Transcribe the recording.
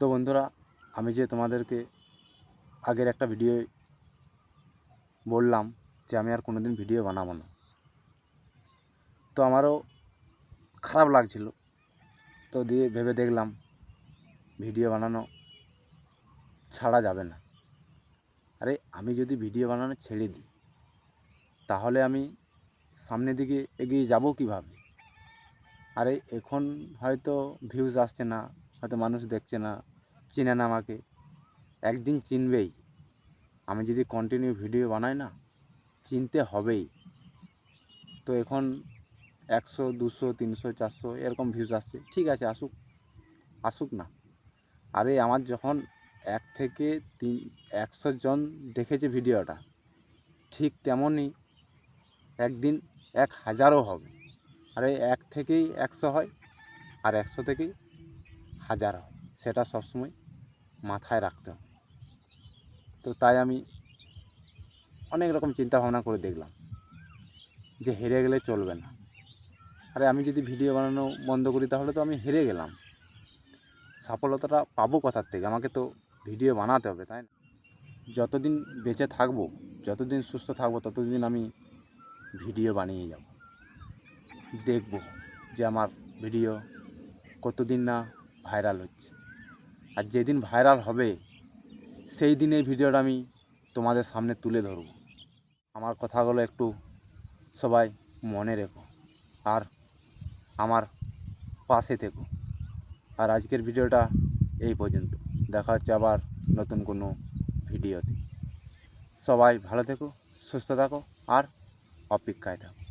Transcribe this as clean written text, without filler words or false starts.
তো বন্ধুরা, আমি যে তোমাদেরকে আগের একটা ভিডিও বললাম যে আমি আর কোনোদিন ভিডিও বানাবো না, তো আমারও খারাপ লাগছিল। তো দিয়ে ভেবে দেখলাম ভিডিও বানানো ছাড়া যাবে না। আরে আমি যদি ভিডিও বানানো ছেড়ে দিই তাহলে আমি সামনের দিকে এগিয়ে যাব কীভাবে? আরে এখন হয়তো ভিউজ আসছে না, হয়তো মানুষ দেখছে না, চিনে না আমাকে, একদিন চিনবেই। আমি যদি কন্টিনিউ ভিডিও বানাই না, চিনতে হবেই। তো এখন 100, 200, 300, 400 এরকম ভিউজ আসছে, ঠিক আছে, আসুক, আসুক না। আরে আমার যখন 1 থেকে 100 জন দেখেছে ভিডিওটা, ঠিক তেমনই একদিন 1000ও হবে। আরে 1 থেকেই 100 হয়, আর 100 থেকেই 1000 হয়, সেটা সবসময় মাথায় রাখতে হবে। তো তাই আমি অনেক রকম চিন্তা ভাবনা করে দেখলাম যে হেরে গেলে চলবে না। আরে আমি যদি ভিডিও বানানো বন্ধ করি তাহলে তো আমি হেরে গেলাম। সফলতাটা পাবো কোথার থেকে? আমাকে তো ভিডিও বানাতে হবে, তাই না? যতদিন বেঁচে থাকবো, যতদিন সুস্থ থাকবো, ততদিন আমি ভিডিও বানিয়ে যাব। দেখব যে আমার ভিডিও কতদিন না ভাইরাল হচ্ছে। আর যেদিন ভাইরাল হবে সেই দিন এই ভিডিওটা আমি তোমাদের সামনে তুলে ধরব। আমার কথাগুলো একটু সবাই মনে রেখো, আর আমার পাশে থেকো। আর আজকের ভিডিওটা এই পর্যন্ত। দেখা হচ্ছে আবার নতুন কোনো ভিডিওতে। সবাই ভালো থেকো, সুস্থ থাকো, আর অপেক্ষায় থাকো।